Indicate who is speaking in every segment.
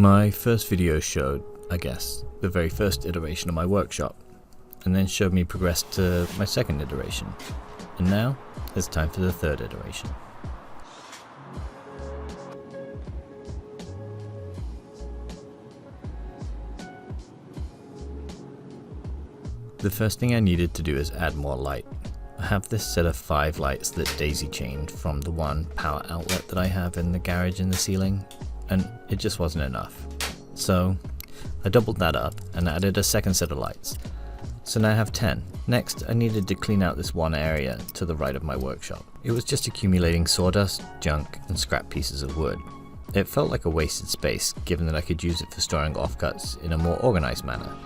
Speaker 1: My first video showed, I guess, the very first iteration of my workshop, and then showed me progress to my second iteration, and now it's time for the third iteration. The first thing I needed to do is add more light. I have this set of 5 lights that daisy chained from the one power outlet that I have in the garage in the ceiling, and it just wasn't enough. So I doubled that up and added a second set of lights. So now I have 10. Next, I needed to clean out this one area to the right of my workshop. It was just accumulating sawdust, junk, and scrap pieces of wood. It felt like a wasted space, given that I could use it for storing offcuts in a more organized manner.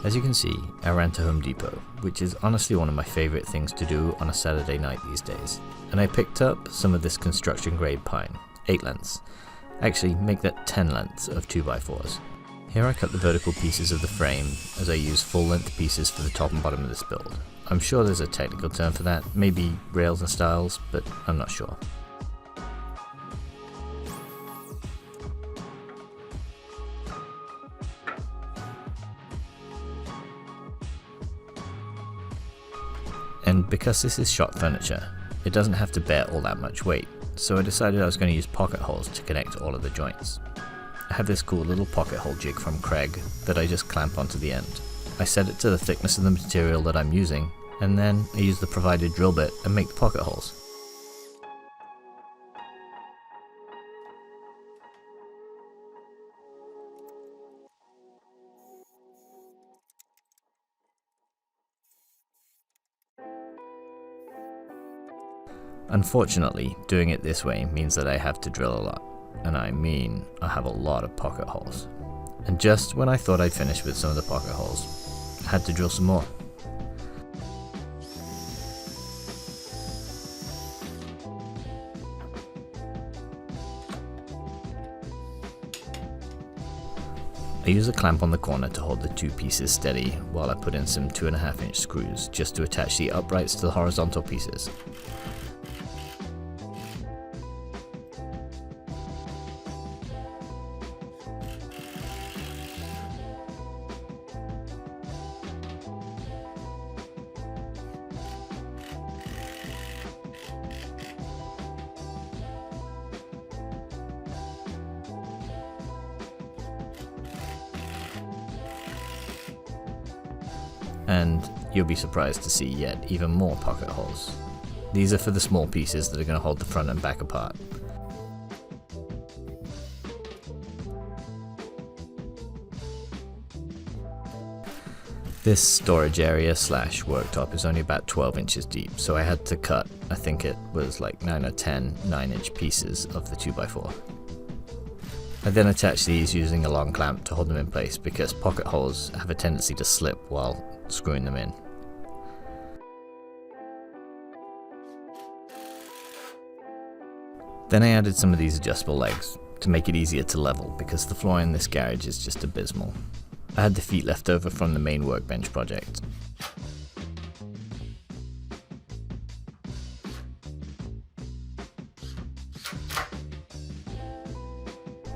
Speaker 1: As you can see, I ran to Home Depot, which is honestly one of my favorite things to do on a Saturday night these days. And I picked up some of this construction grade pine, 8 lengths. Actually, make that 10 lengths of 2x4s. Here I cut the vertical pieces of the frame as I use full length pieces for the top and bottom of this build. I'm sure there's a technical term for that, maybe rails and stiles, but I'm not sure. And because this is shop furniture, it doesn't have to bear all that much weight, so I decided I was going to use pocket holes to connect all of the joints. I have this cool little pocket hole jig from Craig that I just clamp onto the end. I set it to the thickness of the material that I'm using, and then I use the provided drill bit and make the pocket holes. Unfortunately, doing it this way means that I have to drill a lot, and I mean I have a lot of pocket holes. And just when I thought I'd finished with some of the pocket holes, I had to drill some more. I use a clamp on the corner to hold the 2 pieces steady while I put in some 2.5-inch screws just to attach the uprights to the horizontal pieces. And you'll be surprised to see yet even more pocket holes. These are for the small pieces that are going to hold the front and back apart. This storage area slash worktop is only about 12 inches deep, so I had to cut, I think it was like 9 or 10 9-inch pieces of the 2x4. I then attach these using a long clamp to hold them in place because pocket holes have a tendency to slip while screwing them in. Then I added some of these adjustable legs to make it easier to level because the floor in this garage is just abysmal. I had the feet left over from the main workbench project.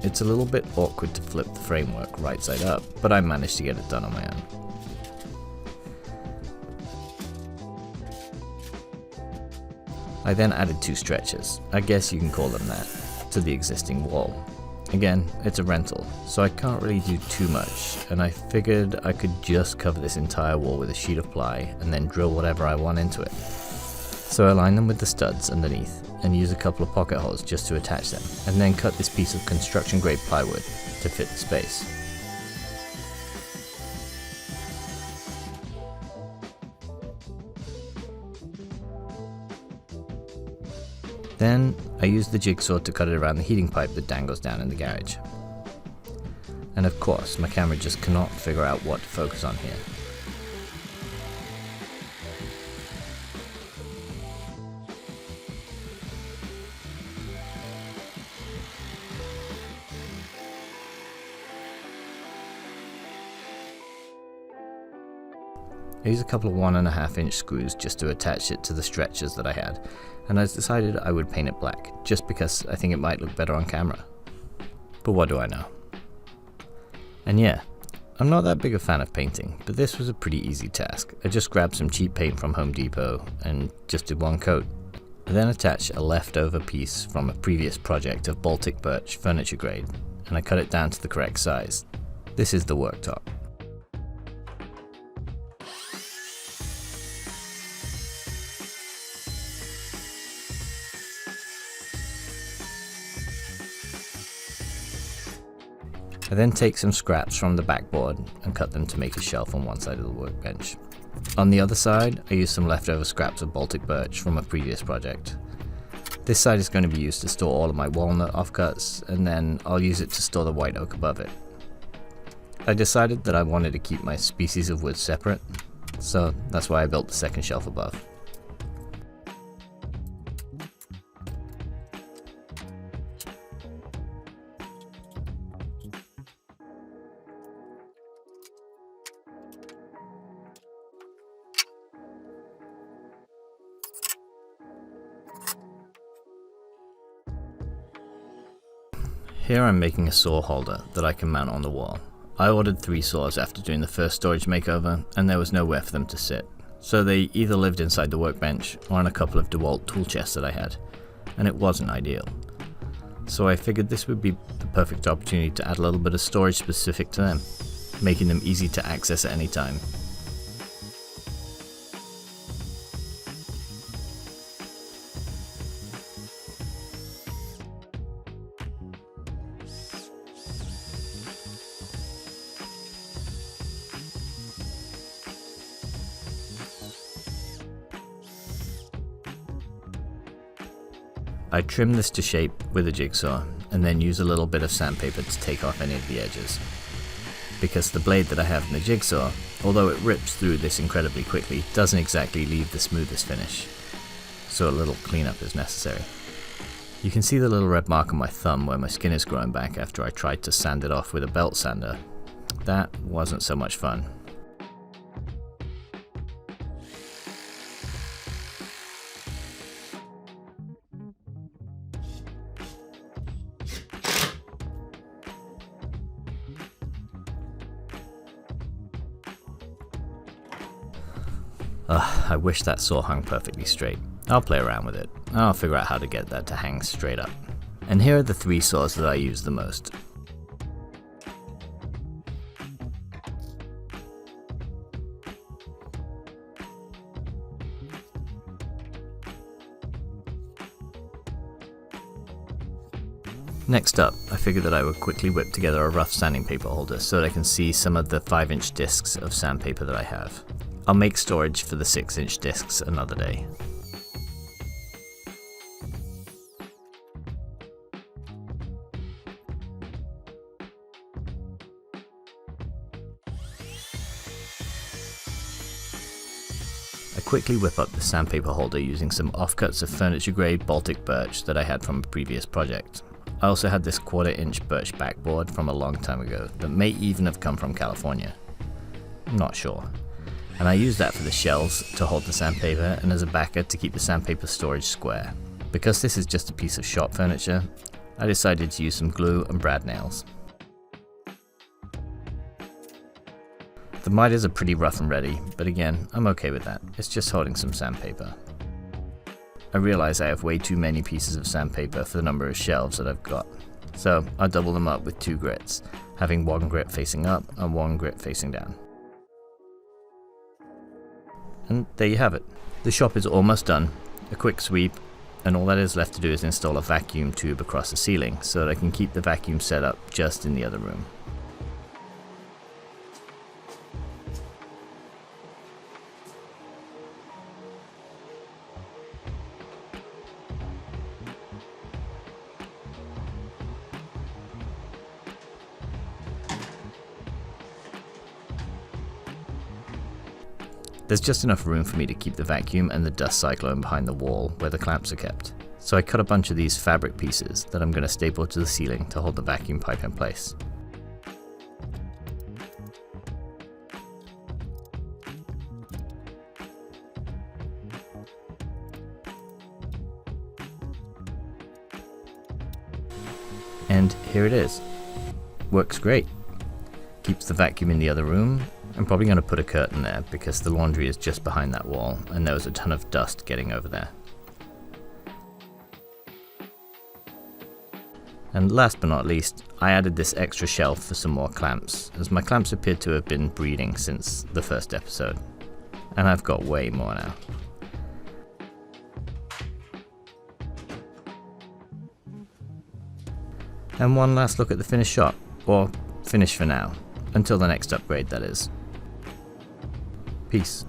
Speaker 1: It's a little bit awkward to flip the framework right side up, but I managed to get it done on my own. I then added 2 stretchers, I guess you can call them that, to the existing wall. Again, it's a rental, so I can't really do too much, and I figured I could just cover this entire wall with a sheet of ply and then drill whatever I want into it. So I line them with the studs underneath and use a couple of pocket holes just to attach them, and then cut this piece of construction grade plywood to fit the space. Then I use the jigsaw to cut it around the heating pipe that dangles down in the garage. And of course, my camera just cannot figure out what to focus on here. I used a couple of 1.5-inch screws just to attach it to the stretchers that I had, and I decided I would paint it black, just because I think it might look better on camera. But what do I know? And yeah, I'm not that big a fan of painting, but this was a pretty easy task. I just grabbed some cheap paint from Home Depot and just did one coat. I then attached a leftover piece from a previous project of Baltic birch furniture grade, and I cut it down to the correct size. This is the worktop. I then take some scraps from the backboard and cut them to make a shelf on one side of the workbench. On the other side, I use some leftover scraps of Baltic birch from a previous project. This side is going to be used to store all of my walnut offcuts, and then I'll use it to store the white oak above it. I decided that I wanted to keep my species of wood separate, so that's why I built the second shelf above. Here I'm making a saw holder that I can mount on the wall. I ordered 3 saws after doing the first storage makeover, and there was nowhere for them to sit. So they either lived inside the workbench or on a couple of DeWalt tool chests that I had, and it wasn't ideal. So I figured this would be the perfect opportunity to add a little bit of storage specific to them, making them easy to access at any time. I trim this to shape with a jigsaw and then use a little bit of sandpaper to take off any of the edges. Because the blade that I have in the jigsaw, although it rips through this incredibly quickly, doesn't exactly leave the smoothest finish, so a little cleanup is necessary. You can see the little red mark on my thumb where my skin is growing back after I tried to sand it off with a belt sander. That wasn't so much fun. I wish that saw hung perfectly straight. I'll play around with it. I'll figure out how to get that to hang straight up. And here are the 3 saws that I use the most. Next up, I figured that I would quickly whip together a rough sanding paper holder so that I can see some of the 5-inch discs of sandpaper that I have. I'll make storage for the 6-inch discs another day. I quickly whip up the sandpaper holder using some offcuts of furniture grade Baltic birch that I had from a previous project. I also had this 1/4-inch birch backboard from a long time ago that may even have come from California. I'm not sure. And I used that for the shelves to hold the sandpaper and as a backer to keep the sandpaper storage square. Because this is just a piece of shop furniture, I decided to use some glue and brad nails. The miters are pretty rough and ready, but again, I'm okay with that. It's just holding some sandpaper. I realize I have way too many pieces of sandpaper for the number of shelves that I've got. So I double them up with 2 grits, having 1 grit facing up and 1 grit facing down. And there you have it. The shop is almost done. A quick sweep, and all that is left to do is install a vacuum tube across the ceiling so that I can keep the vacuum set up just in the other room. There's just enough room for me to keep the vacuum and the dust cyclone behind the wall where the clamps are kept. So I cut a bunch of these fabric pieces that I'm going to staple to the ceiling to hold the vacuum pipe in place. And here it is. Works great. Keeps the vacuum in the other room. I'm probably going to put a curtain there because the laundry is just behind that wall and there was a ton of dust getting over there. And last but not least, I added this extra shelf for some more clamps, as my clamps appeared to have been breeding since the first episode. And I've got way more now. And one last look at the finished shot, or finish for now, until the next upgrade that is. Peace.